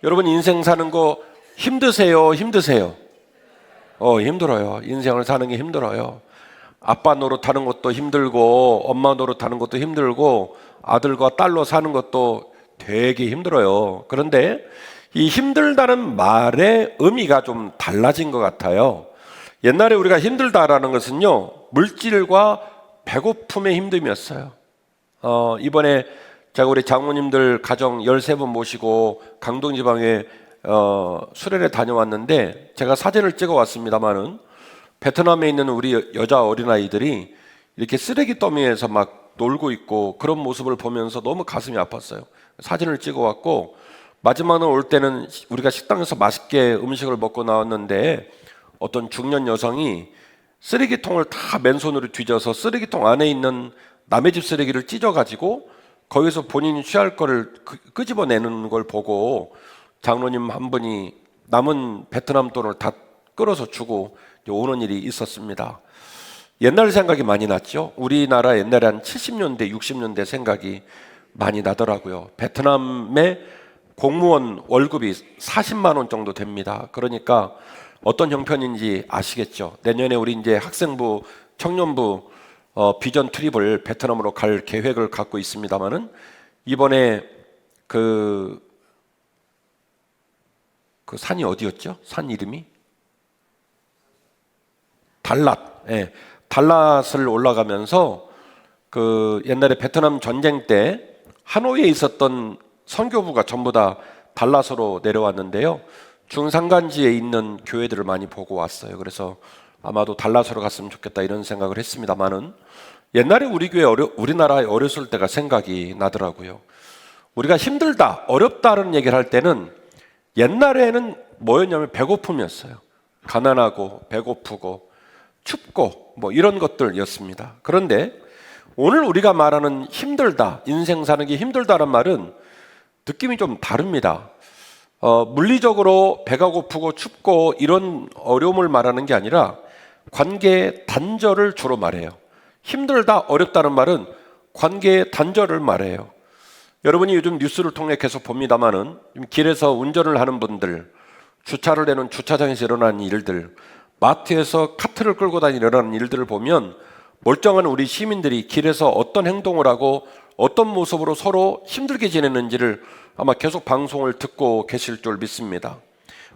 여러분 인생 사는 거 힘드세요? 힘드세요? 힘들어요. 인생을 사는 게 힘들어요. 아빠 노릇하는 것도 힘들고 엄마 노릇하는 것도 힘들고 아들과 딸로 사는 것도 되게 힘들어요. 그런데 이 힘들다는 말의 의미가 좀 달라진 것 같아요. 옛날에 우리가 힘들다라는 것은요, 물질과 배고픔의 힘듦이었어요. 이번에 제가 우리 장모님들 가정 13분 모시고 강동지방에 수련회 다녀왔는데 제가 사진을 찍어 왔습니다만은 베트남에 있는 우리 여자 어린아이들이 이렇게 쓰레기 더미에서 막 놀고 있고 그런 모습을 보면서 너무 가슴이 아팠어요. 사진을 찍어 왔고 마지막에 올 때는 우리가 식당에서 맛있게 음식을 먹고 나왔는데 어떤 중년 여성이 쓰레기통을 다 맨손으로 뒤져서 쓰레기통 안에 있는 남의 집 쓰레기를 찢어가지고 거기서 본인이 취할 거를 끄집어내는 걸 보고 장로님 한 분이 남은 베트남 돈을 다 끌어서 주고 오는 일이 있었습니다. 옛날 생각이 많이 났죠. 우리나라 옛날에 한 70년대, 60년대 생각이 많이 나더라고요. 베트남의 공무원 월급이 40만 원 정도 됩니다. 그러니까 어떤 형편인지 아시겠죠. 내년에 우리 이제 학생부, 청년부 비전 트립을 베트남으로 갈 계획을 갖고 있습니다만은 이번에 그 산이 어디였죠? 산 이름이? 달랏. 예. 달랏을 올라가면서 그 옛날에 베트남 전쟁 때 하노이에 있었던 선교부가 전부 다 달랏으로 내려왔는데요. 중산간지에 있는 교회들을 많이 보고 왔어요. 그래서 아마도 달랏으로 갔으면 좋겠다 이런 생각을 했습니다만은 옛날에 우리 교회 우리나라에 어렸을 때가 생각이 나더라고요. 우리가 힘들다, 어렵다는 얘기를 할 때는 옛날에는 뭐였냐면 배고픔이었어요. 가난하고 배고프고 춥고 뭐 이런 것들이었습니다. 그런데 오늘 우리가 말하는 힘들다, 인생 사는 게 힘들다는 말은 느낌이 좀 다릅니다. 물리적으로 배가 고프고 춥고 이런 어려움을 말하는 게 아니라 관계의 단절을 주로 말해요. 힘들다, 어렵다는 말은 관계의 단절을 말해요. 여러분이 요즘 뉴스를 통해 계속 봅니다만은 길에서 운전을 하는 분들, 주차를 내는 주차장에서 일어나는 일들, 마트에서 카트를 끌고 다니는 일어나는 일들을 보면 멀쩡한 우리 시민들이 길에서 어떤 행동을 하고 어떤 모습으로 서로 힘들게 지내는지를 아마 계속 방송을 듣고 계실 줄 믿습니다.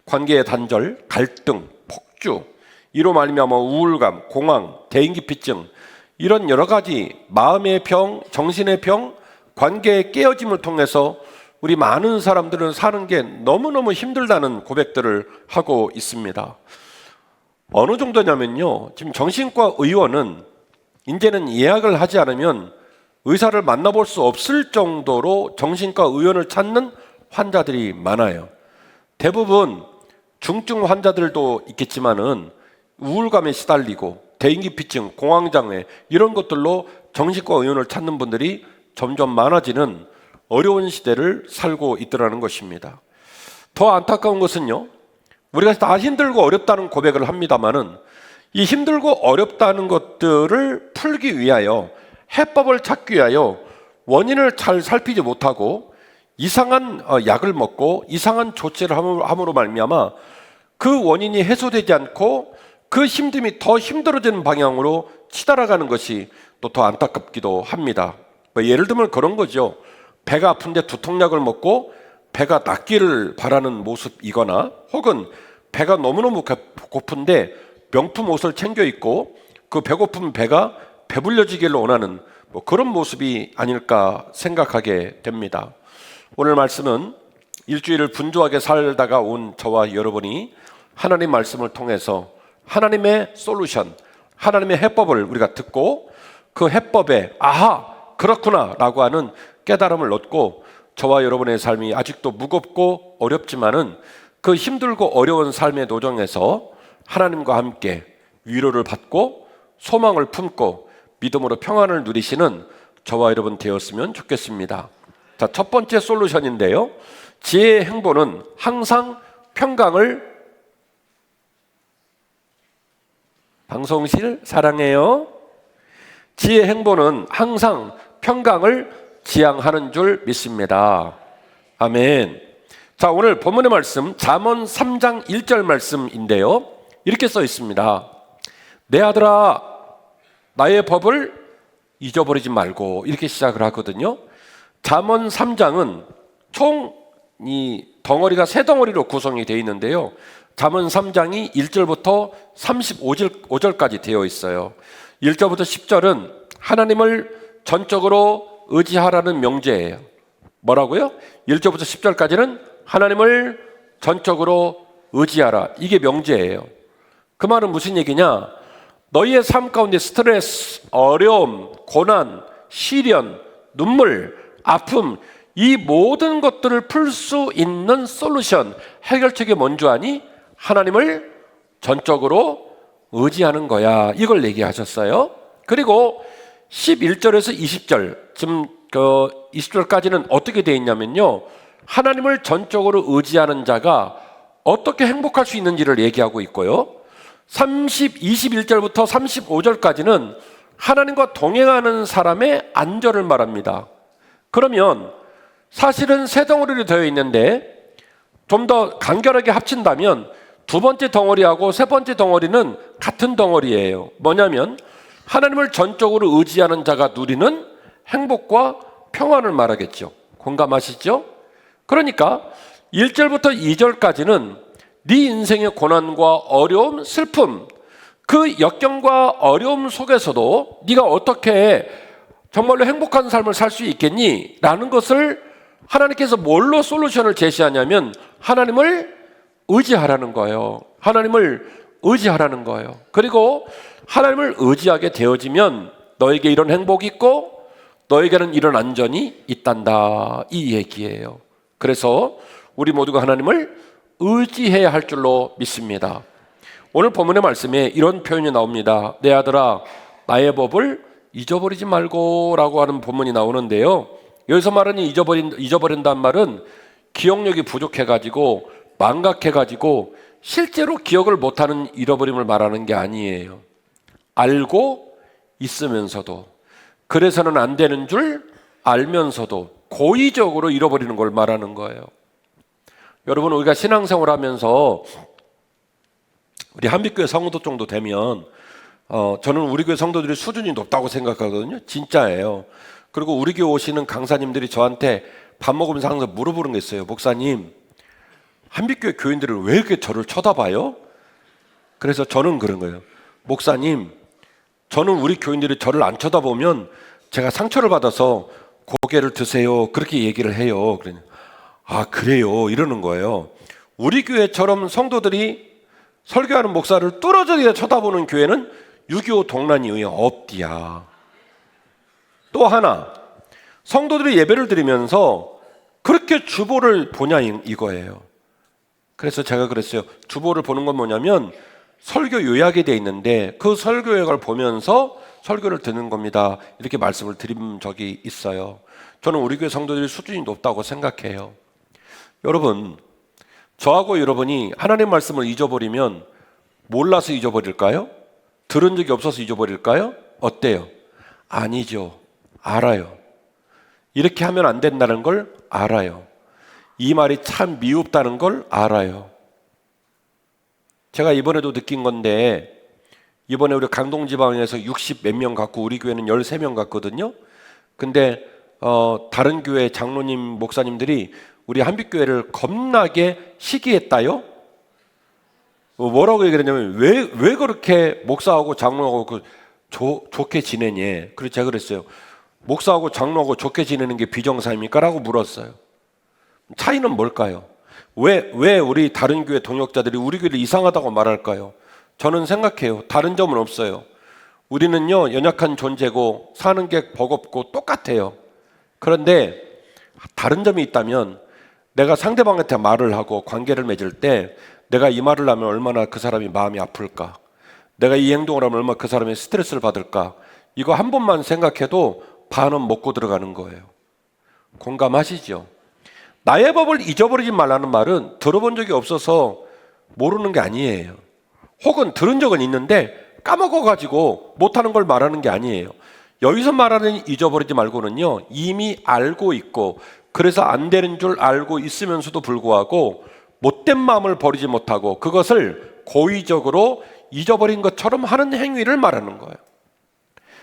관계의 단절, 갈등, 폭주, 이로 말미암아 우울감, 공황, 대인기피증 이런 여러 가지 마음의 병, 정신의 병, 관계의 깨어짐을 통해서 우리 많은 사람들은 사는 게 너무너무 힘들다는 고백들을 하고 있습니다. 어느 정도냐면요, 지금 정신과 의원은 이제는 예약을 하지 않으면 의사를 만나볼 수 없을 정도로 정신과 의원을 찾는 환자들이 많아요. 대부분 중증 환자들도 있겠지만은 우울감에 시달리고 대인기피증, 공황장애 이런 것들로 정신과 의원을 찾는 분들이 점점 많아지는 어려운 시대를 살고 있더라는 것입니다. 더 안타까운 것은요, 우리가 다 힘들고 어렵다는 고백을 합니다마는 이 힘들고 어렵다는 것들을 풀기 위하여 해법을 찾기 위하여 원인을 잘 살피지 못하고 이상한 약을 먹고 이상한 조치를 함으로 말미암아 그 원인이 해소되지 않고 그 힘듦이 더 힘들어지는 방향으로 치달아가는 것이 또 더 안타깝기도 합니다. 예를 들면 그런 거죠. 배가 아픈데 두통약을 먹고 배가 낫기를 바라는 모습이거나 혹은 배가 너무너무 고픈데 명품 옷을 챙겨 입고 그 배고픈 배가 배불려지기를 원하는 그런 모습이 아닐까 생각하게 됩니다. 오늘 말씀은 일주일을 분주하게 살다가 온 저와 여러분이 하나님 말씀을 통해서 하나님의 솔루션, 하나님의 해법을 우리가 듣고 그 해법에 아하 그렇구나 라고 하는 깨달음을 얻고 저와 여러분의 삶이 아직도 무겁고 어렵지만은 그 힘들고 어려운 삶의 노정에서 하나님과 함께 위로를 받고 소망을 품고 믿음으로 평안을 누리시는 저와 여러분 되었으면 좋겠습니다. 자, 첫 번째 솔루션인데요. 지혜의 행보는 항상 평강을 방송실 사랑해요. 지혜의 행보는 항상 평강을 지향하는 줄 믿습니다. 아멘. 자, 오늘 본문의 말씀 잠언 3장 1절 말씀인데요. 이렇게 써 있습니다. 내 아들아, 나의 법을 잊어버리지 말고, 이렇게 시작을 하거든요. 잠언 3장은 총 이 덩어리가 세 덩어리로 구성이 되어 있는데요. 잠언 3장이 1절부터 35절까지 되어 있어요. 1절부터 10절은 하나님을 전적으로 의지하라는 명제예요. 뭐라고요? 1절부터 10절까지는 하나님을 전적으로 의지하라. 이게 명제예요. 그 말은 무슨 얘기냐? 너희의 삶 가운데 스트레스, 어려움, 고난, 시련, 눈물, 아픔, 이 모든 것들을 풀 수 있는 솔루션, 해결책이 뭔지 아니? 하나님을 전적으로 의지하는 거야. 이걸 얘기하셨어요. 그리고 11절에서 20절, 지금 20절까지는 어떻게 되어 있냐면요. 하나님을 전적으로 의지하는 자가 어떻게 행복할 수 있는지를 얘기하고 있고요. 21절부터 35절까지는 하나님과 동행하는 사람의 안전을 말합니다. 그러면 사실은 세 덩어리로 되어 있는데 좀 더 간결하게 합친다면 두 번째 덩어리하고 세 번째 덩어리는 같은 덩어리예요. 뭐냐면 하나님을 전적으로 의지하는 자가 누리는 행복과 평안을 말하겠죠. 공감하시죠? 그러니까 1절부터 2절까지는 네 인생의 고난과 어려움, 슬픔, 그 역경과 어려움 속에서도 네가 어떻게 정말로 행복한 삶을 살 수 있겠니? 라는 것을 하나님께서 뭘로 솔루션을 제시하냐면 하나님을 의지하라는 거예요. 하나님을 의지하라는 거예요. 그리고 하나님을 의지하게 되어지면 너에게 이런 행복이 있고 너에게는 이런 안전이 있단다. 이 얘기예요. 그래서 우리 모두가 하나님을 의지해야 할 줄로 믿습니다. 오늘 본문의 말씀에 이런 표현이 나옵니다. 내 아들아, 나의 법을 잊어버리지 말고 라고 하는 본문이 나오는데요. 여기서 말하는 잊어버린다는 말은 기억력이 부족해가지고 망각해가지고 실제로 기억을 못하는 잃어버림을 말하는 게 아니에요. 알고 있으면서도, 그래서는 안 되는 줄 알면서도 고의적으로 잃어버리는 걸 말하는 거예요. 여러분, 우리가 신앙생활 하면서 우리 한빛교회 성도 정도 되면 저는 우리 교회 성도들이 수준이 높다고 생각하거든요. 진짜예요. 그리고 우리 교회 오시는 강사님들이 저한테 밥 먹으면서 항상 물어보는 게 있어요. 목사님, 한빛교회 교인들은 왜 이렇게 저를 쳐다봐요? 그래서 저는 그런 거예요. 목사님, 저는 우리 교인들이 저를 안 쳐다보면 제가 상처를 받아서 고개를 드세요. 그렇게 얘기를 해요. 그러니 아, 그래요? 이러는 거예요. 우리 교회처럼 성도들이 설교하는 목사를 뚫어져야 쳐다보는 교회는 6.25 동란 이후에 없디야. 또 하나, 성도들이 예배를 드리면서 그렇게 주보를 보냐 이거예요. 그래서 제가 그랬어요. 주보를 보는 건 뭐냐면 설교 요약이 되어 있는데 그 설교 요약을 보면서 설교를 듣는 겁니다. 이렇게 말씀을 드린 적이 있어요. 저는 우리 교회 성도들이 수준이 높다고 생각해요. 여러분, 저하고 여러분이 하나님 말씀을 잊어버리면 몰라서 잊어버릴까요? 들은 적이 없어서 잊어버릴까요? 어때요? 아니죠. 알아요. 이렇게 하면 안 된다는 걸 알아요. 이 말이 참 미흡다는 걸 알아요. 제가 이번에도 느낀 건데, 이번에 우리 강동지방에서 60 몇 명 갖고 우리 교회는 13명 갔거든요. 근데 다른 교회 장로님, 목사님들이 우리 한빛교회를 겁나게 시기했다요. 뭐라고 얘기를 했냐면 왜 그렇게 목사하고 장로하고 좋게 지내니? 그래서 제가 그랬어요. 목사하고 장로하고 좋게 지내는 게 비정상입니까? 라고 물었어요. 차이는 뭘까요? 왜 우리 다른 교회 동역자들이 우리 교회를 이상하다고 말할까요? 저는 생각해요. 다른 점은 없어요. 우리는요, 연약한 존재고 사는 게 버겁고 똑같아요. 그런데 다른 점이 있다면 내가 상대방한테 말을 하고 관계를 맺을 때 내가 이 말을 하면 얼마나 그 사람이 마음이 아플까? 내가 이 행동을 하면 얼마나 그 사람이 스트레스를 받을까? 이거 한 번만 생각해도 반은 먹고 들어가는 거예요. 공감하시죠? 나의 법을 잊어버리지 말라는 말은 들어본 적이 없어서 모르는 게 아니에요. 혹은 들은 적은 있는데 까먹어가지고 못하는 걸 말하는 게 아니에요. 여기서 말하는 잊어버리지 말고는요, 이미 알고 있고 그래서 안 되는 줄 알고 있으면서도 불구하고 못된 마음을 버리지 못하고 그것을 고의적으로 잊어버린 것처럼 하는 행위를 말하는 거예요.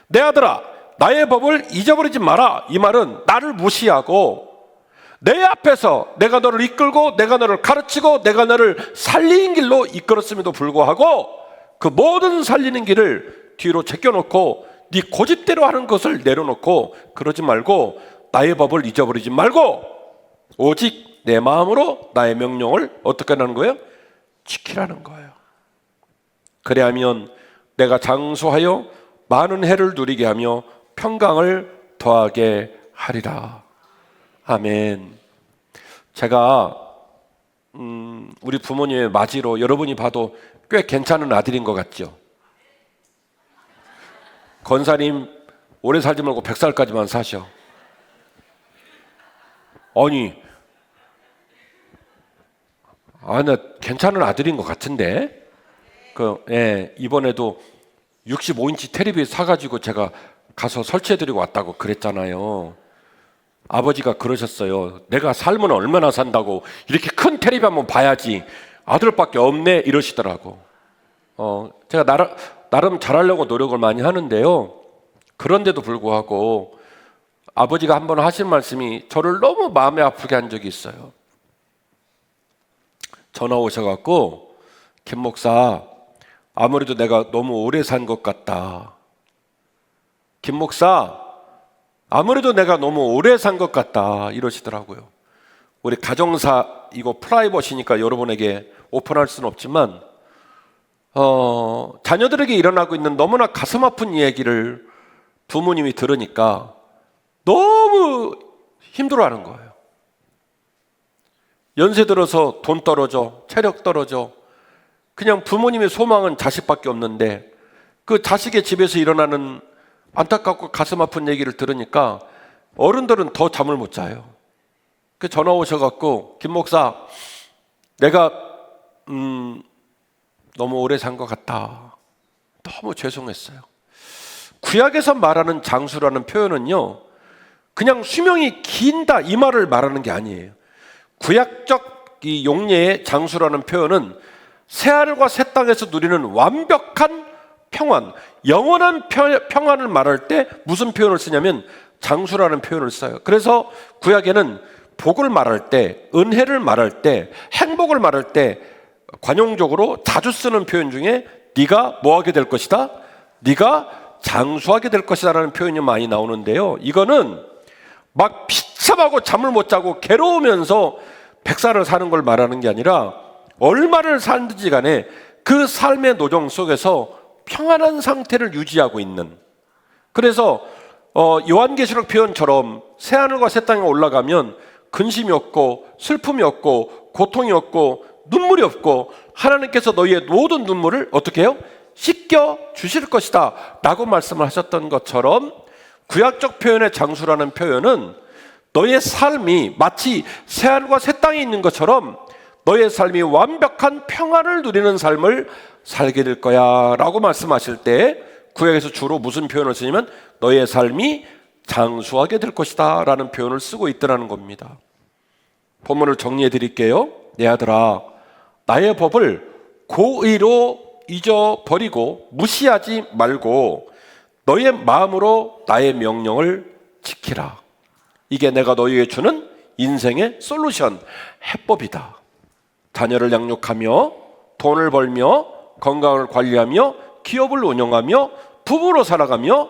내 아들아, 나의 법을 잊어버리지 마라. 이 말은 나를 무시하고 내 앞에서 내가 너를 이끌고 내가 너를 가르치고 내가 너를 살리는 길로 이끌었음에도 불구하고 그 모든 살리는 길을 뒤로 제껴놓고 네 고집대로 하는 것을 내려놓고 그러지 말고 나의 법을 잊어버리지 말고 오직 내 마음으로 나의 명령을 어떻게 하는 거예요? 지키라는 거예요. 그래야면 내가 장수하여 많은 해를 누리게 하며 평강을 더하게 하리라. 아멘. 제가 우리 부모님의 맞이로 여러분이 봐도 꽤 괜찮은 아들인 것 같죠? 권사님 오래 살지 말고 100살까지만 사셔. 나 괜찮은 아들인 것 같은데. 이번에도 65인치 테레비 사가지고 제가 가서 설치해드리고 왔다고 그랬잖아요. 아버지가 그러셨어요. 내가 살면 얼마나 산다고 이렇게 큰 테레비 한번 봐야지. 아들밖에 없네 이러시더라고. 제가 나름 잘하려고 노력을 많이 하는데요. 그런데도 불구하고 아버지가 한번 하신 말씀이 저를 너무 마음에 아프게 한 적이 있어요. 전화 오셔갖고 김 목사, 아무래도 내가 너무 오래 산 것 같다. 김 목사, 아무래도 내가 너무 오래 산 것 같다 이러시더라고요. 우리 가정사 이거 프라이버시니까 여러분에게 오픈할 수는 없지만 자녀들에게 일어나고 있는 너무나 가슴 아픈 이야기를 부모님이 들으니까 너무 힘들어하는 거예요. 연세 들어서 돈 떨어져, 체력 떨어져. 그냥 부모님의 소망은 자식밖에 없는데 그 자식의 집에서 일어나는 안타깝고 가슴 아픈 얘기를 들으니까 어른들은 더 잠을 못 자요. 그 전화 오셔갖고 김 목사, 내가 너무 오래 산 것 같다. 너무 죄송했어요. 구약에서 말하는 장수라는 표현은요, 그냥 수명이 긴다 이 말을 말하는 게 아니에요. 구약적 이 용례의 장수라는 표현은 새하늘과 새 땅에서 누리는 완벽한 평안, 영원한 평안을 말할 때 무슨 표현을 쓰냐면 장수라는 표현을 써요. 그래서 구약에는 복을 말할 때, 은혜를 말할 때, 행복을 말할 때 관용적으로 자주 쓰는 표현 중에 네가 뭐하게 될 것이다? 네가 장수하게 될 것이다 라는 표현이 많이 나오는데요. 이거는 막 비참하고 잠을 못 자고 괴로우면서 100살을 사는 걸 말하는 게 아니라 얼마를 살든지 간에 그 삶의 노정 속에서 평안한 상태를 유지하고 있는. 그래서 요한계시록 표현처럼 새하늘과 새 땅에 올라가면 근심이 없고 슬픔이 없고 고통이 없고 눈물이 없고 하나님께서 너희의 모든 눈물을 어떻게 해요? 씻겨 주실 것이다 라고 말씀을 하셨던 것처럼 구약적 표현의 장수라는 표현은 너의 삶이 마치 새하늘과 새 땅에 있는 것처럼 너의 삶이 완벽한 평안을 누리는 삶을 살게 될 거야 라고 말씀하실 때 구약에서 주로 무슨 표현을 쓰냐면 너의 삶이 장수하게 될 것이다 라는 표현을 쓰고 있더라는 겁니다. 본문을 정리해 드릴게요. 내 아들아, 나의 법을 고의로 잊어버리고 무시하지 말고 너의 마음으로 나의 명령을 지키라. 이게 내가 너희에게 주는 인생의 솔루션, 해법이다. 자녀를 양육하며 돈을 벌며 건강을 관리하며 기업을 운영하며 부부로 살아가며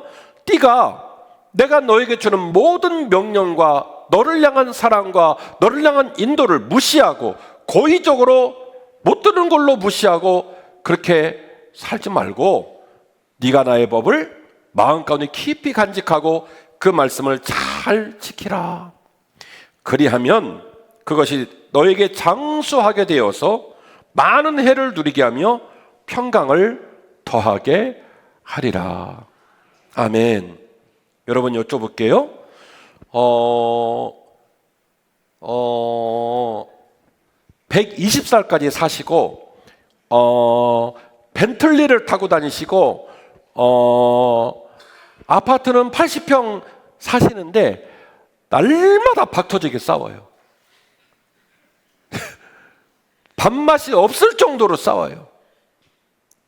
네가 내가 너에게 주는 모든 명령과 너를 향한 사랑과 너를 향한 인도를 무시하고 고의적으로 못 듣는 걸로 무시하고 그렇게 살지 말고 네가 나의 법을 마음 가운데 깊이 간직하고 그 말씀을 잘 지키라. 그리하면 그것이 너에게 장수하게 되어서 많은 해를 누리게 하며 평강을 더하게 하리라. 아멘. 여러분 여쭤볼게요. 120살까지 사시고 벤틀리를 타고 다니시고 아파트는 80평 사시는데 날마다 박터지게 싸워요. 밥맛이 없을 정도로 싸워요.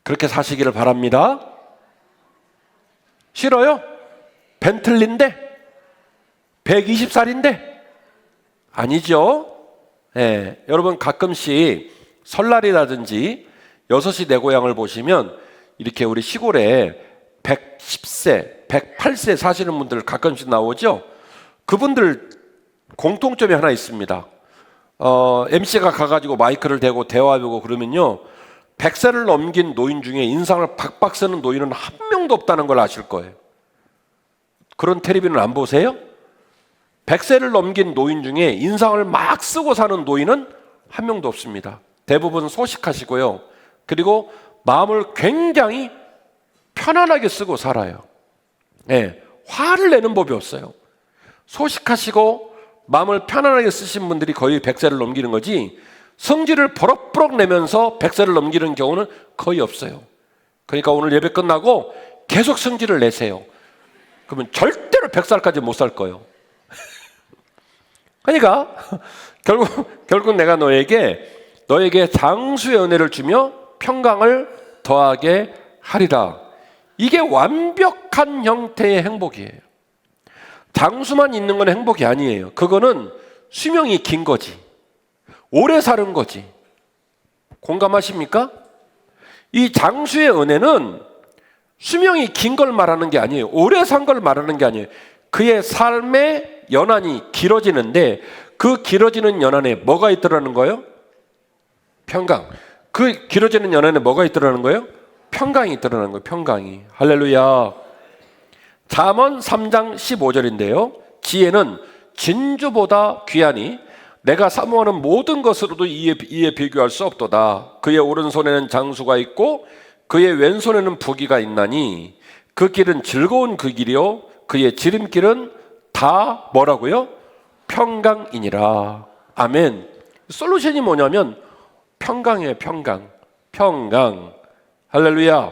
그렇게 사시기를 바랍니다. 싫어요? 벤틀리인데? 120살인데? 아니죠. 예, 여러분 가끔씩 설날이라든지 6시 내 고향을 보시면 이렇게 우리 시골에 110세, 108세 사시는 분들 가끔씩 나오죠. 그분들 공통점이 하나 있습니다. MC가 가가지고 마이크를 대고 대화하고 그러면요, 100세를 넘긴 노인 중에 인상을 박박 쓰는 노인은 한 명도 없다는 걸 아실 거예요. 그런 텔레비는 안 보세요? 100세를 넘긴 노인 중에 인상을 막 쓰고 사는 노인은 한 명도 없습니다. 대부분 소식하시고요. 그리고 마음을 굉장히 편안하게 쓰고 살아요. 네, 화를 내는 법이 없어요. 소식하시고 마음을 편안하게 쓰신 분들이 거의 100세를 넘기는 거지, 성질을 버럭버럭 내면서 100세를 넘기는 경우는 거의 없어요. 그러니까 오늘 예배 끝나고 계속 성질을 내세요. 그러면 절대로 100살까지 못 살 거예요. 그러니까 결국 내가 너에게 장수의 은혜를 주며 평강을 더하게 하리라. 이게 완벽한 형태의 행복이에요. 장수만 있는 건 행복이 아니에요. 그거는 수명이 긴 거지, 오래 사는 거지. 공감하십니까? 이 장수의 은혜는 수명이 긴 걸 말하는 게 아니에요. 오래 산 걸 말하는 게 아니에요. 그의 삶의 연한이 길어지는데, 그 길어지는 연한에 뭐가 있더라는 거예요? 평강. 그 길어지는 연한에 뭐가 있더라는 거예요? 평강이 있더라는 거예요. 평강이. 할렐루야. 잠언 3장 15절인데요. 지혜는 진주보다 귀하니 내가 사모하는 모든 것으로도 이에 비교할 수 없도다. 그의 오른손에는 장수가 있고 그의 왼손에는 부귀가 있나니 그 길은 즐거운 그 길이요 그의 지름길은 다 뭐라고요? 평강이니라. 아멘. 솔루션이 뭐냐면 평강이에요. 평강. 할렐루야.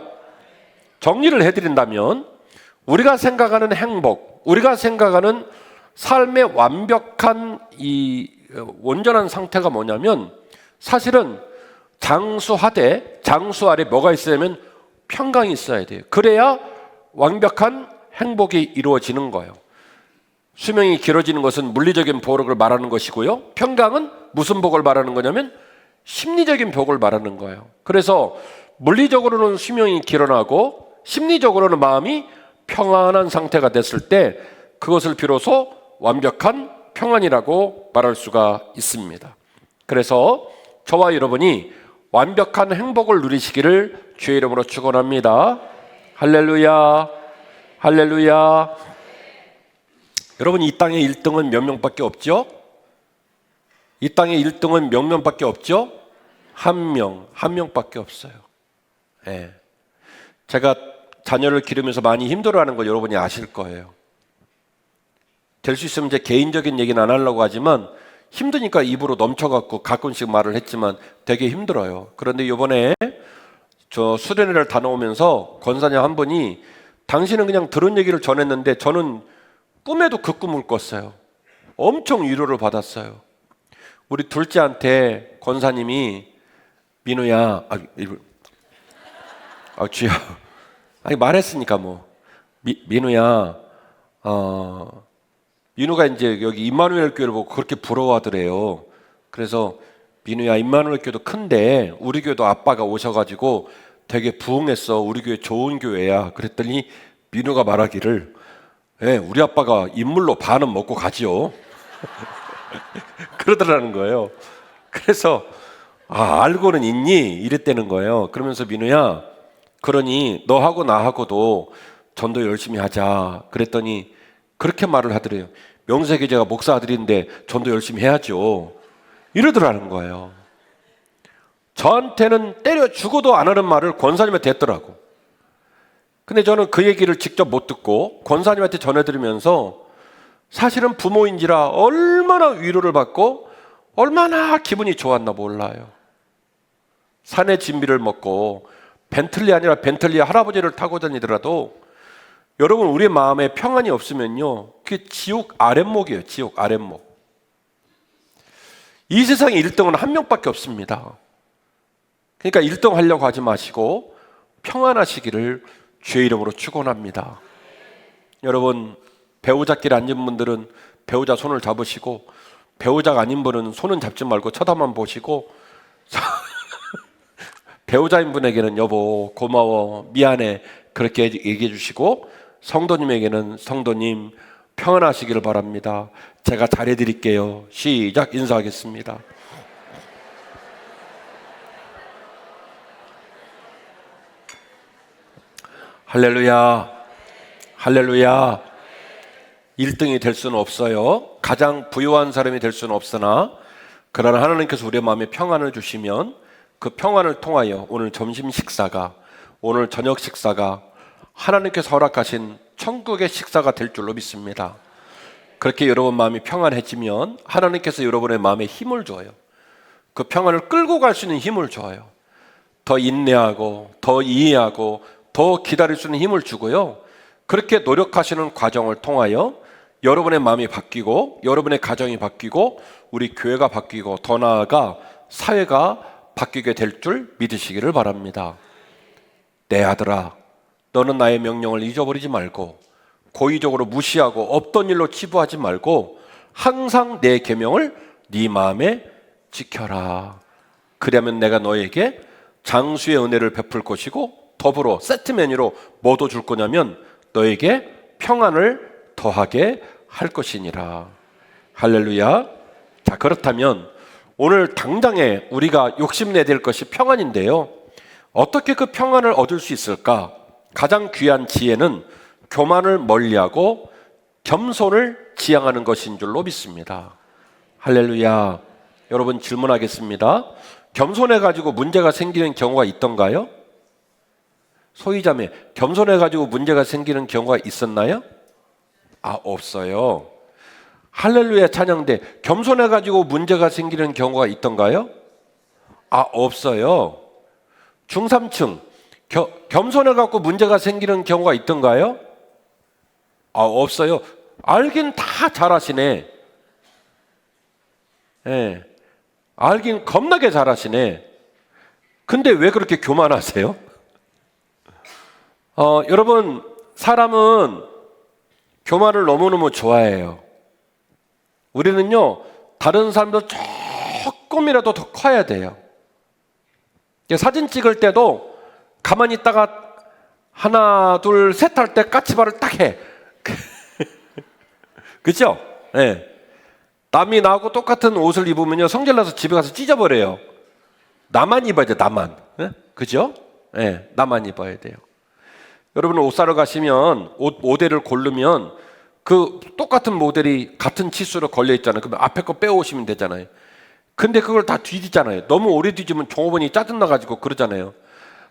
정리를 해드린다면 우리가 생각하는 행복, 우리가 생각하는 삶의 완벽한 이 온전한 상태가 뭐냐면, 사실은 장수 아래 뭐가 있어야면 평강이 있어야 돼요. 그래야 완벽한 행복이 이루어지는 거예요. 수명이 길어지는 것은 물리적인 복을 말하는 것이고요, 평강은 무슨 복을 말하는 거냐면 심리적인 복을 말하는 거예요. 그래서 물리적으로는 수명이 길어나고 심리적으로는 마음이 평안한 상태가 됐을 때 그것을 비로소 완벽한 평안이라고 말할 수가 있습니다. 그래서 저와 여러분이 완벽한 행복을 누리시기를 주의 이름으로 축원합니다. 할렐루야. 할렐루야. 여러분, 이 땅의 1등은 몇 명밖에 없죠? 이 땅의 1등은 몇 명밖에 없죠? 한 명밖에 없어요. 네. 제가 자녀를 기르면서 많이 힘들어하는 걸 여러분이 아실 거예요. 될 수 있으면 제 개인적인 얘기는 안 하려고 하지만 힘드니까 입으로 넘쳐갖고 가끔씩 말을 했지만 되게 힘들어요. 그런데 이번에 저 수련회를 다녀오면서 권사님 한 분이 당신은 그냥 들은 얘기를 전했는데 저는 꿈에도 그 꿈을 꿨어요. 엄청 위로를 받았어요. 우리 둘째한테 권사님이 민우야, 주야, 아니 말했으니까 뭐 민우야, 민우가 이제 여기 임마누엘 교회를 보고 그렇게 부러워하더래요. 그래서 민우야, 임마누엘 교회도 큰데 우리 교회도 아빠가 오셔가지고 되게 부흥했어. 우리 교회 좋은 교회야. 그랬더니 민우가 말하기를, 네, 우리 아빠가 인물로 반은 먹고 가지요. 그러더라는 거예요. 그래서 알고는 있니? 이랬다는 거예요. 그러면서 민우야, 그러니 너하고 나하고도 전도 열심히 하자. 그랬더니 그렇게 말을 하더래요. 명색이 제가 목사 아들인데 전도 열심히 해야죠. 이러더라는 거예요. 저한테는 때려 죽어도 안 하는 말을 권사님한테 했더라고. 근데 저는 그 얘기를 직접 못 듣고 권사님한테 전해드리면서 사실은 부모인지라 얼마나 위로를 받고 얼마나 기분이 좋았나 몰라요. 산의 진미를 먹고 벤틀리 아니라 벤틀리 할아버지를 타고 다니더라도 여러분, 우리의 마음에 평안이 없으면요, 그게 지옥 아랫목이에요. 지옥 아랫목. 이 세상에 1등은 한 명밖에 없습니다. 그러니까 1등 하려고 하지 마시고 평안하시기를 주의 이름으로 축원합니다. 여러분, 배우자끼리 앉은 분들은 배우자 손을 잡으시고, 배우자가 아닌 분은 손은 잡지 말고 쳐다만 보시고, 배우자인 분에게는 여보 고마워 미안해 그렇게 얘기해 주시고, 성도님에게는 성도님 평안하시기를 바랍니다. 제가 잘해드릴게요. 시작. 인사하겠습니다. 할렐루야, 할렐루야. 1등이 될 수는 없어요. 가장 부유한 사람이 될 수는 없으나, 그러나 하나님께서 우리의 마음에 평안을 주시면 그 평안을 통하여 오늘 점심 식사가, 오늘 저녁 식사가 하나님께서 허락하신 천국의 식사가 될 줄로 믿습니다. 그렇게 여러분 마음이 평안해지면 하나님께서 여러분의 마음에 힘을 줘요. 그 평안을 끌고 갈 수 있는 힘을 줘요. 더 인내하고 더 이해하고 더 기다릴 수 있는 힘을 주고요. 그렇게 노력하시는 과정을 통하여 여러분의 마음이 바뀌고, 여러분의 가정이 바뀌고, 우리 교회가 바뀌고, 더 나아가 사회가 바뀌게 될 줄 믿으시기를 바랍니다. 내 아들아, 너는 나의 명령을 잊어버리지 말고, 고의적으로 무시하고 없던 일로 치부하지 말고 항상 내 계명을 네 마음에 지켜라. 그러면 내가 너에게 장수의 은혜를 베풀 것이고, 더불어 세트 메뉴로 뭐 더 줄 거냐면 너에게 평안을 더하게 할 것이니라. 할렐루야. 자, 그렇다면 오늘 당장에 우리가 욕심내야 될 것이 평안인데요, 어떻게 그 평안을 얻을 수 있을까? 가장 귀한 지혜는 교만을 멀리하고 겸손을 지향하는 것인 줄로 믿습니다. 할렐루야. 여러분, 질문하겠습니다. 겸손해가지고 문제가 생기는 경우가 있던가요? 소희자매, 겸손해가지고 문제가 생기는 경우가 있었나요? 없어요. 할렐루야 찬양대, 겸손해가지고 문제가 생기는 경우가 있던가요? 없어요. 중삼층, 겸손해갖고 문제가 생기는 경우가 있던가요? 없어요. 알긴 다 잘하시네. 예, 알긴 겁나게 잘하시네. 근데 왜 그렇게 교만하세요? 여러분, 사람은 교만을 너무너무 좋아해요. 우리는요, 다른 사람도 조금이라도 더 커야 돼요. 사진 찍을 때도 가만히 있다가 하나, 둘, 셋 할 때 까치발을 딱 해. 그죠? 네. 남이 나하고 똑같은 옷을 입으면요, 성질나서 집에 가서 찢어버려요. 나만 입어야 돼, 나만. 네? 그죠? 네, 나만 입어야 돼요. 여러분, 옷 사러 가시면 옷 모델을 고르면 그 똑같은 모델이 같은 치수로 걸려 있잖아요. 그러면 앞에 거 빼오시면 되잖아요. 근데 그걸 다 뒤지잖아요. 너무 오래 뒤지면 종업원이 짜증나가지고 그러잖아요.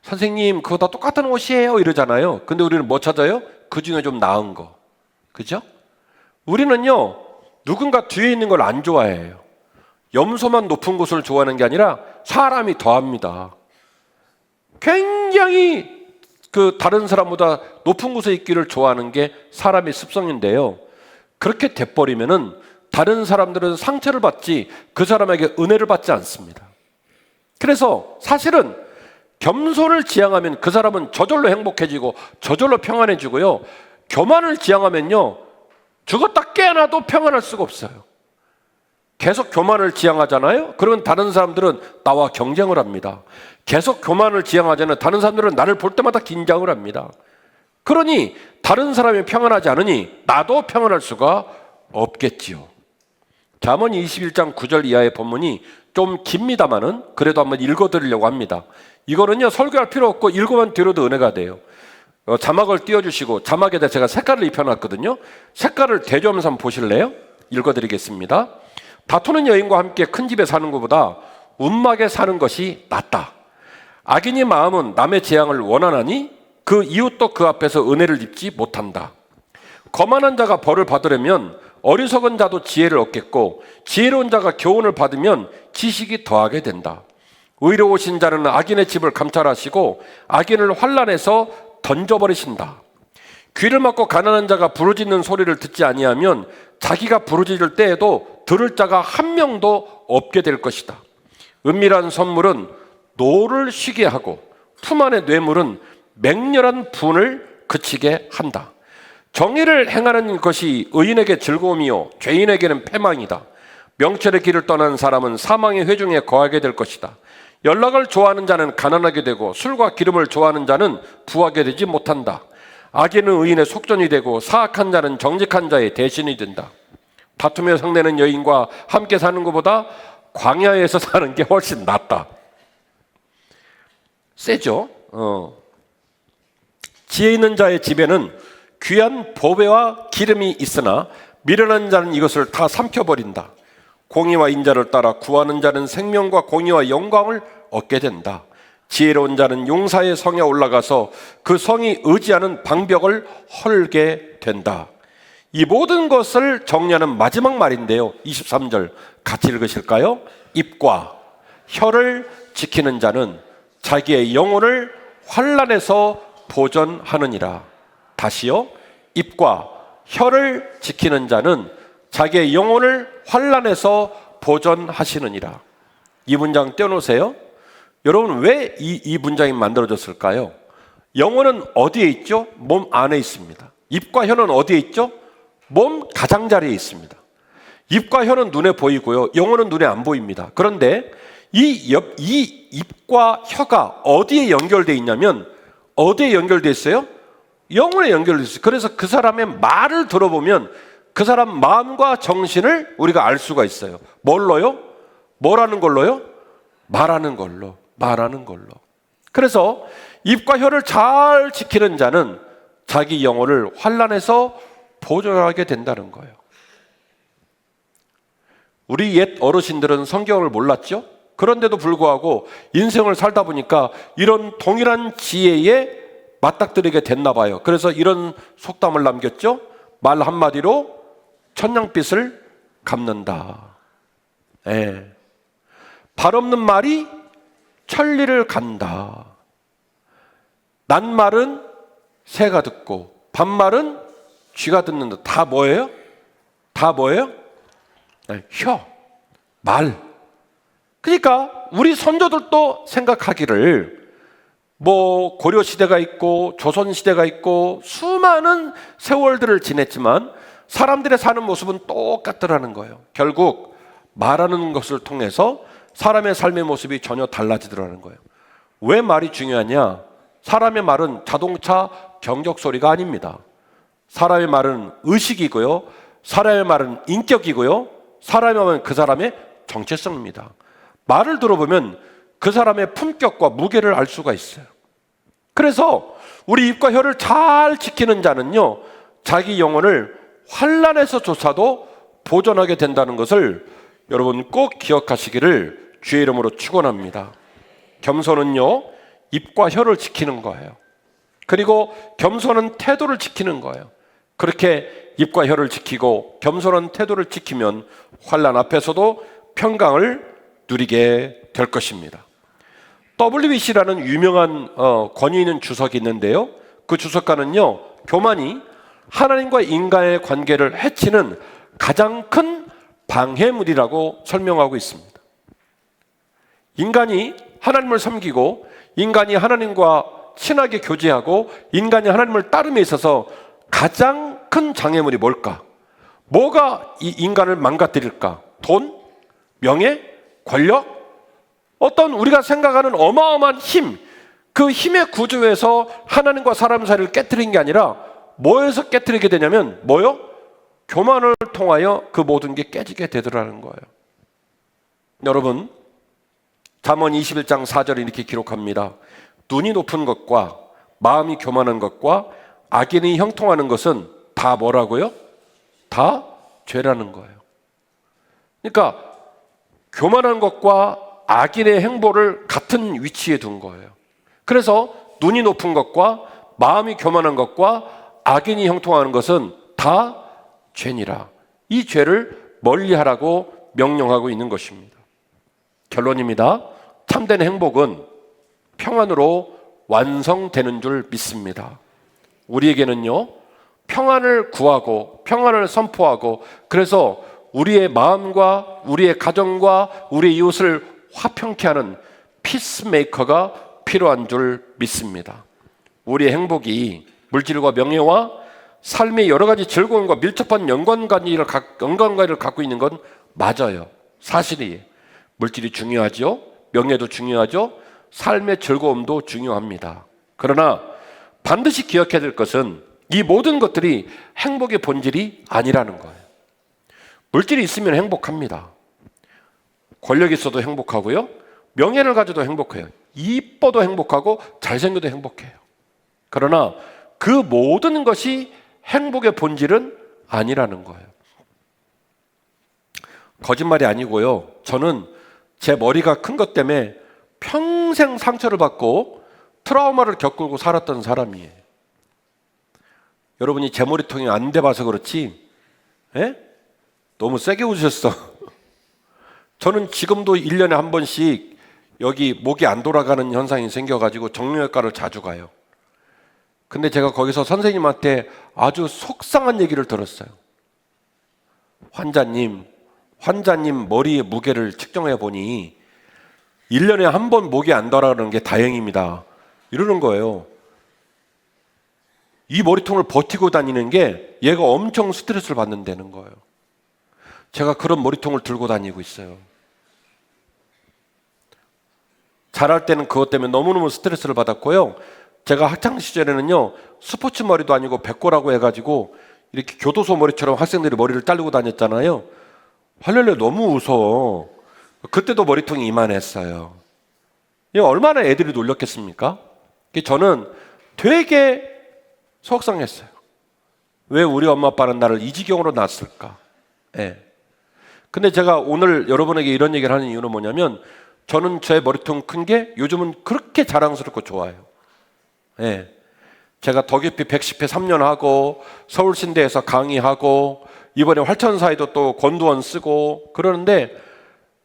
선생님, 그거 다 똑같은 옷이에요 이러잖아요. 근데 우리는 뭐 찾아요? 그 중에 좀 나은 거. 그죠? 우리는요, 누군가 뒤에 있는 걸 안 좋아해요. 염소만 높은 곳을 좋아하는 게 아니라 사람이 더합니다. 굉장히 그 다른 사람보다 높은 곳에 있기를 좋아하는 게 사람의 습성인데요, 그렇게 돼버리면은 다른 사람들은 상처를 받지 그 사람에게 은혜를 받지 않습니다. 그래서 사실은 겸손을 지향하면 그 사람은 저절로 행복해지고 저절로 평안해지고요, 교만을 지향하면요, 죽었다 깨어나도 평안할 수가 없어요. 계속 교만을 지향하잖아요. 그러면 다른 사람들은 나와 경쟁을 합니다. 계속 교만을 지향하잖아요. 다른 사람들은 나를 볼 때마다 긴장을 합니다. 그러니 다른 사람이 평안하지 않으니 나도 평안할 수가 없겠지요. 잠언 21장 9절 이하의 본문이 좀 깁니다만은 그래도 한번 읽어드리려고 합니다. 이거는요, 설교할 필요 없고 읽어만 들어도 은혜가 돼요. 자막을 띄워주시고, 자막에다 제가 색깔을 입혀놨거든요. 색깔을 대조하면서 한번 보실래요? 읽어드리겠습니다. 다투는 여인과 함께 큰 집에 사는 것보다 움막에 사는 것이 낫다. 악인의 마음은 남의 재앙을 원하나니 그 이웃도 그 앞에서 은혜를 입지 못한다. 거만한 자가 벌을 받으려면 어리석은 자도 지혜를 얻겠고, 지혜로운 자가 교훈을 받으면 지식이 더하게 된다. 의로우신 자는 악인의 집을 감찰하시고 악인을 환난에서 던져버리신다. 귀를 막고 가난한 자가 부르짖는 소리를 듣지 아니하면 자기가 부르짖을 때에도 들을 자가 한 명도 없게 될 것이다. 은밀한 선물은 노를 쉬게 하고 품 안의 뇌물은 맹렬한 분을 그치게 한다. 정의를 행하는 것이 의인에게 즐거움이요 죄인에게는 패망이다. 명철의 길을 떠난 사람은 사망의 회중에 거하게 될 것이다. 연락을 좋아하는 자는 가난하게 되고 술과 기름을 좋아하는 자는 부하게 되지 못한다. 악인은 의인의 속전이 되고 사악한 자는 정직한 자의 대신이 된다. 다투며 상대는 여인과 함께 사는 것보다 광야에서 사는 게 훨씬 낫다. 세죠? 지혜 있는 자의 집에는 귀한 보배와 기름이 있으나 미련한 자는 이것을 다 삼켜버린다. 공의와 인자를 따라 구하는 자는 생명과 공의와 영광을 얻게 된다. 지혜로운 자는 용사의 성에 올라가서 그 성이 의지하는 방벽을 헐게 된다. 이 모든 것을 정리하는 마지막 말인데요, 23절 같이 읽으실까요? 입과 혀를 지키는 자는 자기의 영혼을 환난에서 보전하느니라. 다시요, 입과 혀를 지키는 자는 자기의 영혼을 환난에서 보전하시느니라. 이 문장 떼어놓으세요. 여러분, 왜 이 문장이 만들어졌을까요? 영혼은 어디에 있죠? 몸 안에 있습니다. 입과 혀는 어디에 있죠? 몸 가장자리에 있습니다. 입과 혀는 눈에 보이고요, 영혼은 눈에 안 보입니다. 그런데 이 입과 혀가 어디에 연결되어 있냐면, 어디에 연결되어 있어요? 영혼에 연결되어 있어요. 그래서 그 사람의 말을 들어보면 그 사람 마음과 정신을 우리가 알 수가 있어요. 뭘로요? 뭐라는 걸로요? 말하는 걸로. 그래서 입과 혀를 잘 지키는 자는 자기 영혼을 환난에서 보존하게 된다는 거예요. 우리 옛 어르신들은 성경을 몰랐죠? 그런데도 불구하고 인생을 살다 보니까 이런 동일한 지혜에 맞닥뜨리게 됐나 봐요. 그래서 이런 속담을 남겼죠? 말 한마디로 천냥빚을 갚는다. 발 없는 말이 천리를 간다. 낱말은 새가 듣고 반말은 쥐가 듣는다. 다 뭐예요? 혀, 말. 그러니까 우리 선조들도 생각하기를, 뭐 고려 시대가 있고 조선 시대가 있고 수많은 세월들을 지냈지만 사람들의 사는 모습은 똑같더라는 거예요. 결국 말하는 것을 통해서 사람의 삶의 모습이 전혀 달라지더라는 거예요. 왜 말이 중요하냐? 사람의 말은 자동차 경적 소리가 아닙니다. 사람의 말은 의식이고요, 사람의 말은 인격이고요, 사람의 말은 그 사람의 정체성입니다. 말을 들어보면 그 사람의 품격과 무게를 알 수가 있어요. 그래서 우리 입과 혀를 잘 지키는 자는요, 자기 영혼을 환난에서 조차도 보존하게 된다는 것을 여러분 꼭 기억하시기를 주의 이름으로 축원합니다. 겸손은요, 입과 혀를 지키는 거예요. 그리고 겸손은 태도를 지키는 거예요. 그렇게 입과 혀를 지키고 겸손한 태도를 지키면 환난 앞에서도 평강을 누리게 될 것입니다. WBC라는 유명한 권위 있는 주석이 있는데요, 그 주석가는요, 교만이 하나님과 인간의 관계를 해치는 가장 큰 방해물이라고 설명하고 있습니다. 인간이 하나님을 섬기고 인간이 하나님과 친하게 교제하고 인간이 하나님을 따름에 있어서 가장 큰 장애물이 뭘까? 뭐가 이 인간을 망가뜨릴까? 돈? 명예? 권력? 어떤 우리가 생각하는 어마어마한 힘, 그 힘의 구조에서 하나님과 사람 사이를 깨트린 게 아니라 뭐에서 깨트리게 되냐면 뭐요? 교만을 통하여 그 모든 게 깨지게 되더라는 거예요. 여러분, 잠언 21장 4절에 이렇게 기록합니다. 눈이 높은 것과 마음이 교만한 것과 악인이 형통하는 것은 다 뭐라고요? 다 죄라는 거예요. 그러니까 교만한 것과 악인의 행보를 같은 위치에 둔 거예요. 그래서 눈이 높은 것과 마음이 교만한 것과 악인이 형통하는 것은 다 죄니라. 이 죄를 멀리하라고 명령하고 있는 것입니다. 결론입니다. 참된 행복은 평안으로 완성되는 줄 믿습니다. 우리에게는요, 평안을 구하고 평안을 선포하고 그래서 우리의 마음과 우리의 가정과 우리의 이웃을 화평케 하는 피스메이커가 필요한 줄 믿습니다. 우리의 행복이 물질과 명예와 삶의 여러 가지 즐거움과 밀접한 연관관계를 갖고 있는 건 맞아요. 사실이에요. 물질이 중요하죠. 명예도 중요하죠. 삶의 즐거움도 중요합니다. 그러나 반드시 기억해야 될 것은 이 모든 것들이 행복의 본질이 아니라는 거예요. 물질이 있으면 행복합니다. 권력이 있어도 행복하고요. 명예를 가져도 행복해요. 이뻐도 행복하고 잘생겨도 행복해요. 그러나 그 모든 것이 행복의 본질은 아니라는 거예요. 거짓말이 아니고요. 저는 제 머리가 큰 것 때문에 평생 상처를 받고 트라우마를 겪고 살았던 사람이에요. 여러분이 제 머리통이 안 돼봐서 그렇지, 에? 너무 세게 웃으셨어. 저는 지금도 1년에 한 번씩 여기 목이 안 돌아가는 현상이 생겨가지고 정형외과를 자주 가요. 근데 제가 거기서 선생님한테 아주 속상한 얘기를 들었어요. 환자님 머리의 무게를 측정해 보니 1년에 한 번 목이 안 돌아가는 게 다행입니다. 이러는 거예요. 이 머리통을 버티고 다니는 게 얘가 엄청 스트레스를 받는다는 거예요. 제가 그런 머리통을 들고 다니고 있어요. 자랄 때는 그것 때문에 너무너무 스트레스를 받았고요. 제가 학창시절에는요, 스포츠 머리도 아니고 백고라고 해가지고 이렇게 교도소 머리처럼 학생들이 머리를 자르고 다녔잖아요. 할렐루야, 너무 웃어. 그때도 머리통이 이만했어요. 얼마나 애들이 놀렸겠습니까? 저는 되게 속상했어요. 왜 우리 엄마 아빠는 나를 이 지경으로 낳았을까? 예. 근데 제가 오늘 여러분에게 이런 얘기를 하는 이유는 뭐냐면 저는 제 머리통 큰 게 요즘은 그렇게 자랑스럽고 좋아요. 예. 제가 더 깊이 110회 3년 하고 서울신대에서 강의하고 이번에 활천사에도 또 권두원 쓰고 그러는데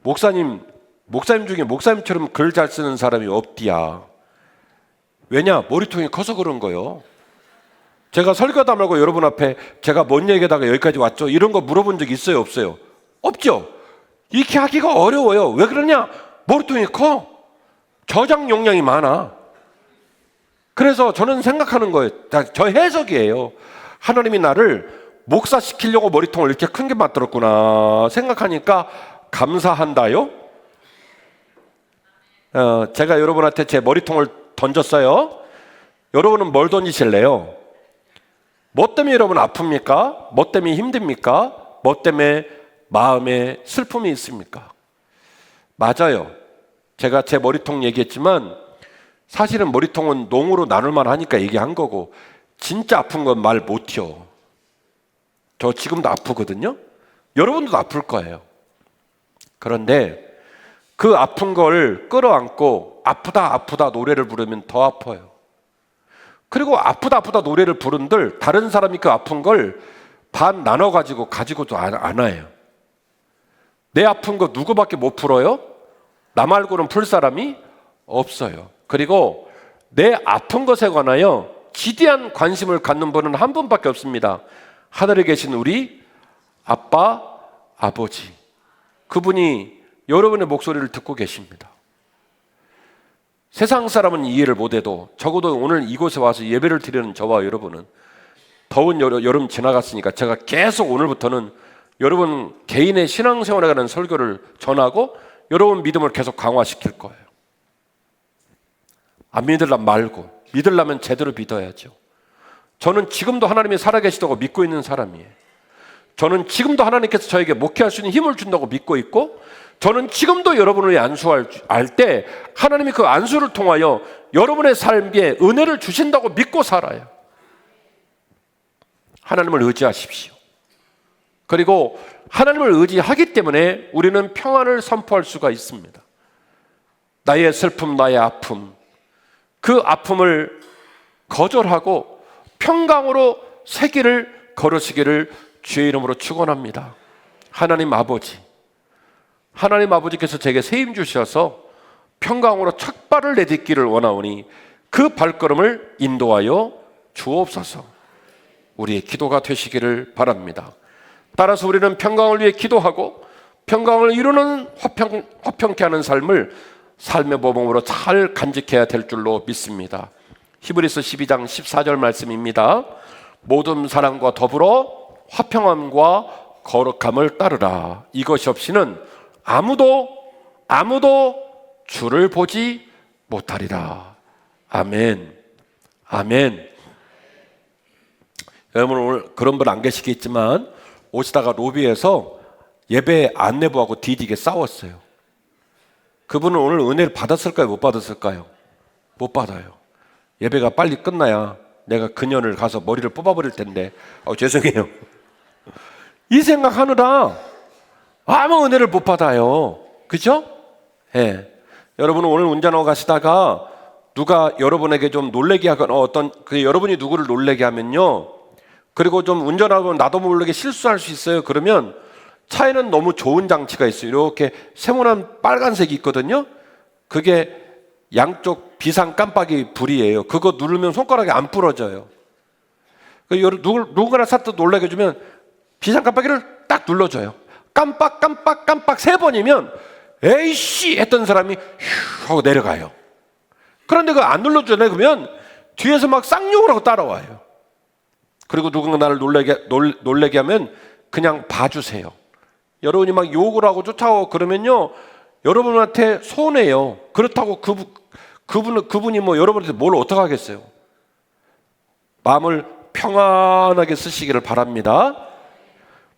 목사님 중에 목사님처럼 글 잘 쓰는 사람이 없디야. 왜냐? 머리통이 커서 그런 거예요. 제가 설교하다 말고 여러분 앞에 제가 뭔 얘기하다가 여기까지 왔죠? 이런 거 물어본 적 있어요? 없어요? 없죠? 이렇게 하기가 어려워요. 왜 그러냐? 머리통이 커. 저장 용량이 많아. 그래서 저는 생각하는 거예요. 저 해석이에요. 하나님이 나를 목사시키려고 머리통을 이렇게 큰 게 만들었구나 생각하니까 감사한다요. 제가 여러분한테 제 머리통을 던졌어요. 여러분은 뭘 던지실래요? 뭐 때문에 여러분 아픕니까? 뭐 때문에 힘듭니까? 뭐 때문에 마음에 슬픔이 있습니까? 맞아요. 제가 제 머리통 얘기했지만 사실은 머리통은 농으로 나눌만 하니까 얘기한 거고 진짜 아픈 건 말 못해요. 저 지금도 아프거든요. 여러분도 아플 거예요. 그런데 그 아픈 걸 끌어안고 아프다 노래를 부르면 더 아파요. 그리고 아프다 노래를 부른들 다른 사람이 그 아픈 걸 반 나눠가지고 가지고도 안 와요. 내 아픈 거 누구밖에 못 풀어요? 나 말고는 풀 사람이 없어요. 그리고 내 아픈 것에 관하여 지대한 관심을 갖는 분은 한 분밖에 없습니다. 하늘에 계신 우리 아빠, 아버지. 그분이 여러분의 목소리를 듣고 계십니다. 세상 사람은 이해를 못해도 적어도 오늘 이곳에 와서 예배를 드리는 저와 여러분은 더운 여름 지나갔으니까 제가 계속 오늘부터는 여러분 개인의 신앙생활에 관한 설교를 전하고 여러분 믿음을 계속 강화시킬 거예요. 안 믿으려면 말고 믿으려면 제대로 믿어야죠. 저는 지금도 하나님이 살아계시다고 믿고 있는 사람이에요. 저는 지금도 하나님께서 저에게 목회할 수 있는 힘을 준다고 믿고 있고 저는 지금도 여러분을 안수할 때 하나님이 그 안수를 통하여 여러분의 삶에 은혜를 주신다고 믿고 살아요. 하나님을 의지하십시오. 그리고 하나님을 의지하기 때문에 우리는 평안을 선포할 수가 있습니다. 나의 슬픔, 나의 아픔, 그 아픔을 거절하고 평강으로 새 길을 걸으시기를 주의 이름으로 축원합니다. 하나님 아버지께서 제게 새 힘 주셔서 평강으로 첫 발을 내딛기를 원하오니 그 발걸음을 인도하여 주옵소서. 우리의 기도가 되시기를 바랍니다. 따라서 우리는 평강을 위해 기도하고 평강을 이루는 화평케 하는 삶을 삶의 모범으로 잘 간직해야 될 줄로 믿습니다. 히브리서 12장 14절 말씀입니다. 모든 사랑과 더불어 화평함과 거룩함을 따르라. 이것이 없이는 아무도 주를 보지 못하리라. 아멘. 아멘. 여러분, 오늘 그런 분 안 계시겠지만 오시다가 로비에서 예배 안내부하고 뒤지게 싸웠어요. 그분은 오늘 은혜를 받았을까요? 못 받았을까요? 못 받아요. 예배가 빨리 끝나야 내가 그년을 가서 머리를 뽑아버릴 텐데 죄송해요. 이 생각하느라 아무 은혜를 못 받아요. 그죠? 예. 여러분은 오늘 운전하고 가시다가 누가 여러분에게 좀 놀래게 하거나 여러분이 누구를 놀래게 하면요, 그리고 좀 운전하고 나도 모르게 실수할 수 있어요. 그러면 차에는 너무 좋은 장치가 있어요. 이렇게 세모난 빨간색이 있거든요. 그게 양쪽 비상 깜빡이 불이에요. 그거 누르면 손가락이 안 부러져요. 누구나 사또 놀라게 해주면 비상 깜빡이를 딱 눌러줘요. 깜빡 3번이면 에이씨 했던 사람이 휴 하고 내려가요. 그런데 그거 안 눌러주네 그러면 뒤에서 막 쌍욕을 하고 따라와요. 그리고 누군가 나를 놀래게 하면 그냥 봐주세요. 여러분이 막 욕을 하고 쫓아오고 그러면요, 여러분한테 손해요. 그렇다고 그분이 뭐 여러분한테 뭘 어떻게 하겠어요? 마음을 평안하게 쓰시기를 바랍니다.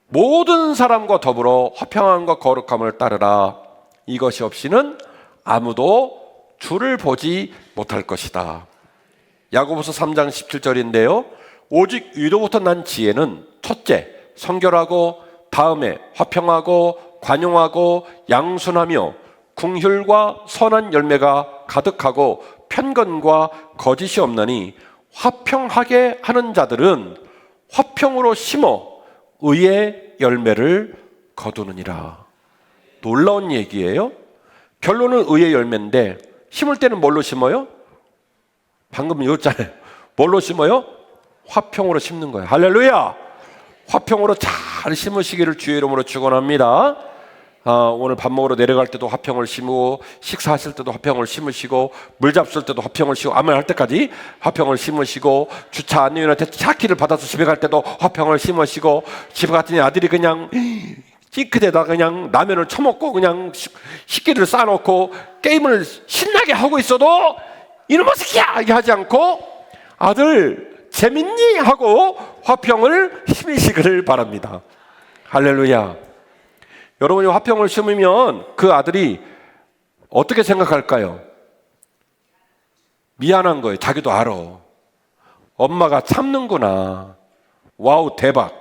모든 사람과 더불어 화평함과 거룩함을 따르라. 이것이 없이는 아무도 주를 보지 못할 것이다. 야고보서 3장 17절인데요. 오직 위로부터 난 지혜는 첫째, 성결하고 다음에 화평하고 관용하고 양순하며 긍휼과 선한 열매가 가득하고 편견과 거짓이 없나니 화평하게 하는 자들은 화평으로 심어 의의 열매를 거두느니라. 놀라운 얘기예요. 결론은 의의 열매인데 심을 때는 뭘로 심어요? 방금 읽었잖아요. 뭘로 심어요? 화평으로 심는 거예요. 할렐루야! 화평으로 잘 심으시기를 주의 이름으로 축원합니다. 오늘 밥 먹으러 내려갈 때도 화평을 심고, 식사하실 때도 화평을 심으시고, 물 잡술 때도 화평을 심고, 아멘 할 때까지 화평을 심으시고, 주차 안내원한테 차키를 받아서 집에 갈 때도 화평을 심으시고, 집에 갔더니 아들이 그냥 싱크대에다 그냥 라면을 처먹고 그냥 식기를 쌓아놓고 게임을 신나게 하고 있어도 이놈의 새끼야! 이렇게 하지 않고 아들 재밌니? 하고 화평을 심으시기를 바랍니다. 할렐루야. 여러분이 화평을 심으면 그 아들이 어떻게 생각할까요? 미안한 거예요. 자기도 알아. 엄마가 참는구나. 와우, 대박.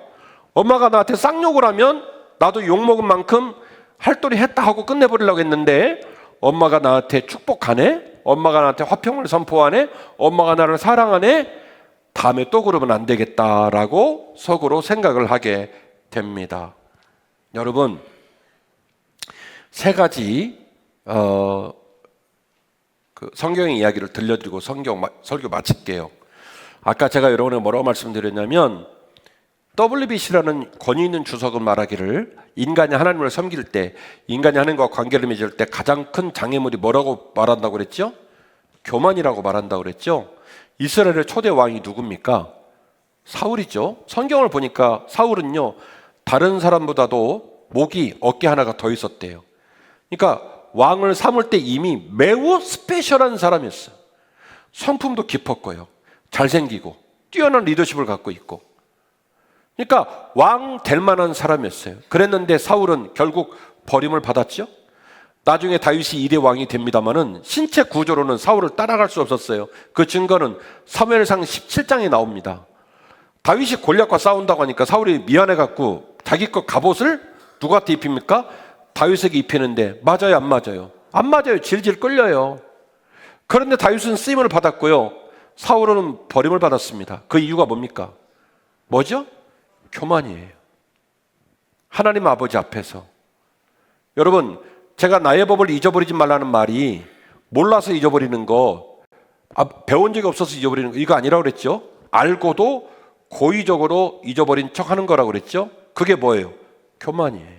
엄마가 나한테 쌍욕을 하면 나도 욕먹은 만큼 할도리 했다 하고 끝내버리려고 했는데 엄마가 나한테 축복하네? 엄마가 나한테 화평을 선포하네? 엄마가 나를 사랑하네? 다음에 또 그러면 안 되겠다라고 속으로 생각을 하게 됩니다. 여러분, 세 가지 성경의 이야기를 들려드리고 설교 마칠게요. 아까 제가 여러분에게 뭐라고 말씀드렸냐면 WBC라는 권위 있는 주석은 말하기를 인간이 하나님을 섬길 때, 인간이 하나님과 관계를 맺을 때 가장 큰 장애물이 뭐라고 말한다고 그랬죠? 교만이라고 말한다고 그랬죠? 이스라엘의 초대 왕이 누굽니까? 사울이죠. 성경을 보니까 사울은요, 다른 사람보다도 목이 어깨 하나가 더 있었대요. 그러니까 왕을 삼을 때 이미 매우 스페셜한 사람이었어요. 성품도 깊었고요, 잘생기고 뛰어난 리더십을 갖고 있고, 그러니까 왕 될 만한 사람이었어요. 그랬는데 사울은 결국 버림을 받았죠. 나중에 다윗이 2대 왕이 됩니다마는 신체 구조로는 사울을 따라갈 수 없었어요. 그 증거는 사무엘상 17장에 나옵니다. 다윗이 골리앗과 싸운다고 하니까 사울이 미안해갖고 자기 것 갑옷을 누구한테 입힙니까? 다윗에게 입히는데 맞아요, 안 맞아요? 안 맞아요. 질질 끌려요. 그런데 다윗은 쓰임을 받았고요, 사울은 버림을 받았습니다. 그 이유가 뭡니까? 뭐죠? 교만이에요. 하나님 아버지 앞에서. 여러분, 제가 나의 법을 잊어버리지 말라는 말이 몰라서 잊어버리는 거, 배운 적이 없어서 잊어버리는 거, 이거 아니라고 그랬죠? 알고도 고의적으로 잊어버린 척 하는 거라고 그랬죠? 그게 뭐예요? 교만이에요.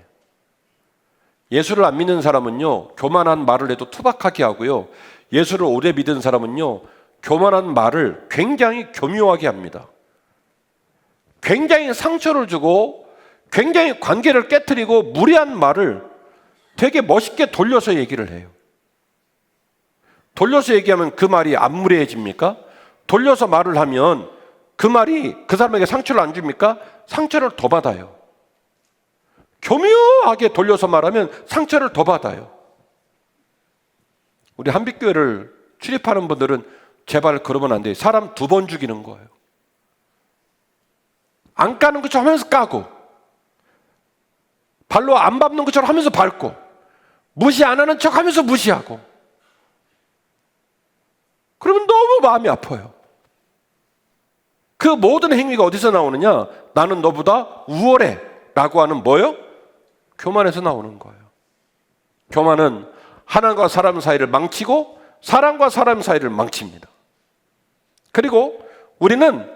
예수를 안 믿는 사람은요, 교만한 말을 해도 투박하게 하고요, 예수를 오래 믿은 사람은요, 교만한 말을 굉장히 교묘하게 합니다. 굉장히 상처를 주고 굉장히 관계를 깨트리고 무례한 말을 되게 멋있게 돌려서 얘기를 해요. 돌려서 얘기하면 그 말이 안 무례해집니까? 돌려서 말을 하면 그 말이 그 사람에게 상처를 안 줍니까? 상처를 더 받아요. 교묘하게 돌려서 말하면 상처를 더 받아요. 우리 한빛교회를 출입하는 분들은 제발 그러면 안 돼요. 사람 2번 죽이는 거예요. 안 까는 것처럼 하면서 까고, 발로 안 밟는 것처럼 하면서 밟고, 무시 안 하는 척 하면서 무시하고, 그러면 너무 마음이 아파요. 그 모든 행위가 어디서 나오느냐? 나는 너보다 우월해 라고 하는 뭐예요? 교만에서 나오는 거예요. 교만은 하나님과 사람 사이를 망치고 사람과 사람 사이를 망칩니다. 그리고 우리는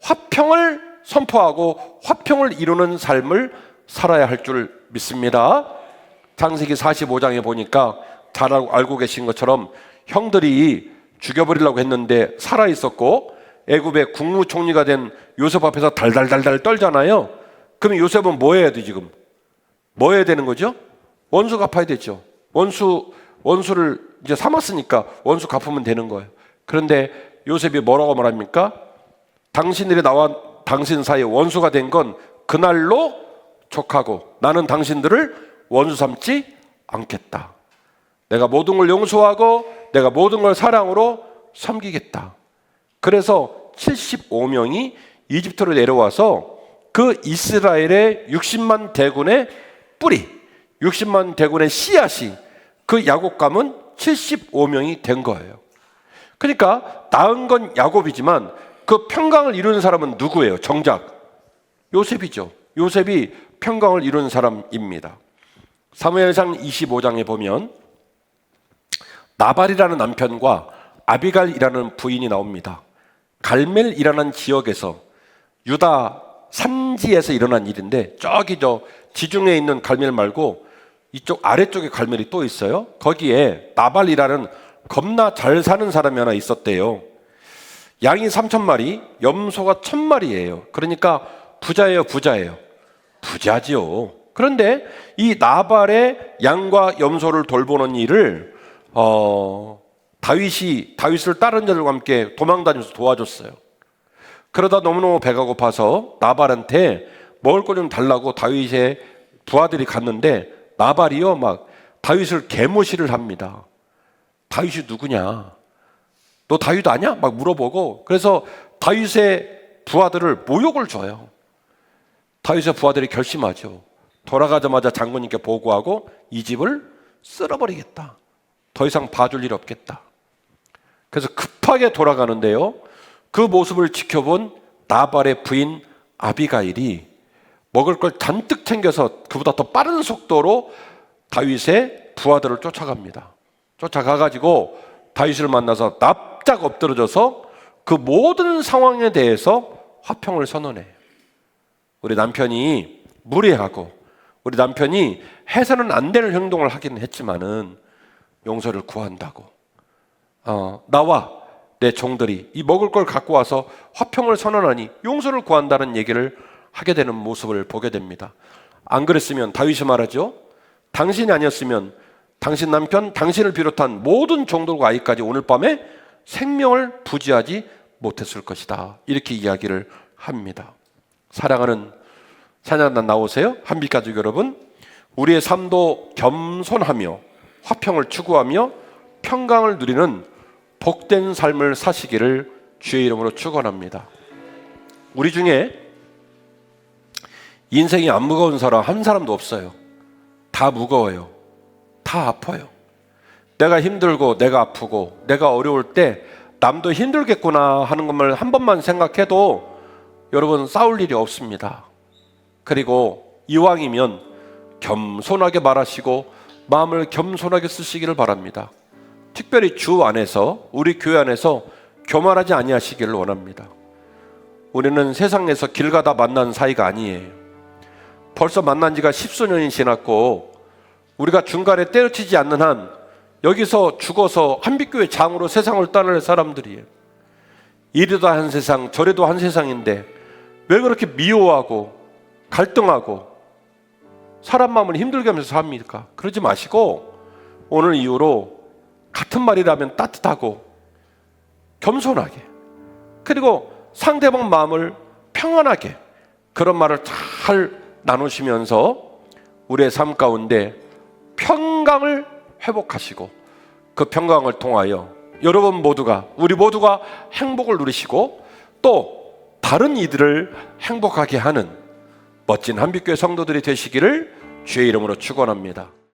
화평을 선포하고 화평을 이루는 삶을 살아야 할 줄 믿습니다. 창세기 45장에 보니까 잘 알고 계신 것처럼 형들이 죽여버리려고 했는데 살아있었고, 애굽의 국무총리가 된 요셉 앞에서 달달달달 떨잖아요. 그럼 요셉은 뭐 해야 돼? 지금 뭐 해야 되는 거죠? 원수 갚아야 되죠. 원수를 이제 삼았으니까 원수 갚으면 되는 거예요. 그런데 요셉이 뭐라고 말합니까? 당신들이 나와 당신 사이에 원수가 된 건 그날로 족하고 나는 당신들을 원수 삼지 않겠다. 내가 모든 걸 용서하고 내가 모든 걸 사랑으로 섬기겠다. 그래서 75명이 이집트로 내려와서 그 이스라엘의 60만 대군의 뿌리, 60만 대군의 씨앗이, 그 야곱감은 75명이 된 거예요. 그러니까 낳은 건 야곱이지만 그 평강을 이루는 사람은 누구예요? 정작 요셉이죠. 요셉이 평강을 이루는 사람입니다. 사무엘상 25장에 보면 나발이라는 남편과 아비갈이라는 부인이 나옵니다. 갈멜이라는 지역에서, 유다 산지에서 일어난 일인데, 저기 저 지중해에 있는 갈멜 말고 이쪽 아래쪽에 갈멜이 또 있어요. 거기에 나발이라는 겁나 잘 사는 사람이 하나 있었대요. 양이 3,000마리, 염소가 1,000마리예요. 그러니까 부자예요, 부자예요. 부자지요. 그런데 이 나발의 양과 염소를 돌보는 일을 다윗을 다른 자들과 함께 도망다니면서 도와줬어요. 그러다 너무너무 배가 고파서 나발한테 먹을 거 좀 달라고 다윗의 부하들이 갔는데, 나발이요 막 다윗을 개무시를 합니다. 다윗이 누구냐? 너 다윗 아냐? 막 물어보고, 그래서 다윗의 부하들을 모욕을 줘요. 다윗의 부하들이 결심하죠. 돌아가자마자 장군님께 보고하고 이 집을 쓸어버리겠다. 더 이상 봐줄 일 없겠다. 그래서 급하게 돌아가는데요, 그 모습을 지켜본 나발의 부인 아비가일이 먹을 걸 잔뜩 챙겨서 그보다 더 빠른 속도로 다윗의 부하들을 쫓아갑니다. 쫓아가가지고 다윗을 만나서 납작 엎드러져서 그 모든 상황에 대해서 화평을 선언해요. 우리 남편이 무례하고 우리 남편이 해서는 안 되는 행동을 하기는 했지만은 용서를 구한다고, 나와 내 종들이 이 먹을 걸 갖고 와서 화평을 선언하니 용서를 구한다는 얘기를 하게 되는 모습을 보게 됩니다. 안 그랬으면 다윗이 말하죠. 당신이 아니었으면 당신 남편, 당신을 비롯한 모든 종들과 아이까지 오늘 밤에 생명을 부지하지 못했을 것이다. 이렇게 이야기를 합니다. 사랑하는 찬양단 나오세요. 한빛가족 여러분, 우리의 삶도 겸손하며 화평을 추구하며 평강을 누리는 복된 삶을 사시기를 주의 이름으로 축원합니다. 우리 중에 인생이 안 무거운 사람 한 사람도 없어요. 다 무거워요. 다 아파요. 내가 힘들고 내가 아프고 내가 어려울 때 남도 힘들겠구나 하는 것만 한 번만 생각해도 여러분 싸울 일이 없습니다. 그리고 이왕이면 겸손하게 말하시고 마음을 겸손하게 쓰시기를 바랍니다. 특별히 주 안에서, 우리 교회 안에서 교만하지 아니하시기를 원합니다. 우리는 세상에서 길 가다 만난 사이가 아니에요. 벌써 만난 지가 10수년이 지났고 우리가 중간에 때려치지 않는 한 여기서 죽어서 한빛교회 장으로 세상을 떠날 사람들이에요. 이리도 한 세상 저리도 한 세상인데 왜 그렇게 미워하고 갈등하고 사람 마음을 힘들게 하면서 삽니까? 그러지 마시고 오늘 이후로 같은 말이라면 따뜻하고 겸손하게, 그리고 상대방 마음을 평안하게 그런 말을 잘 나누시면서 우리의 삶 가운데 평강을 회복하시고 그 평강을 통하여 여러분 모두가, 우리 모두가 행복을 누리시고 또 다른 이들을 행복하게 하는 멋진 한빛교회 성도들이 되시기를 주의 이름으로 축원합니다.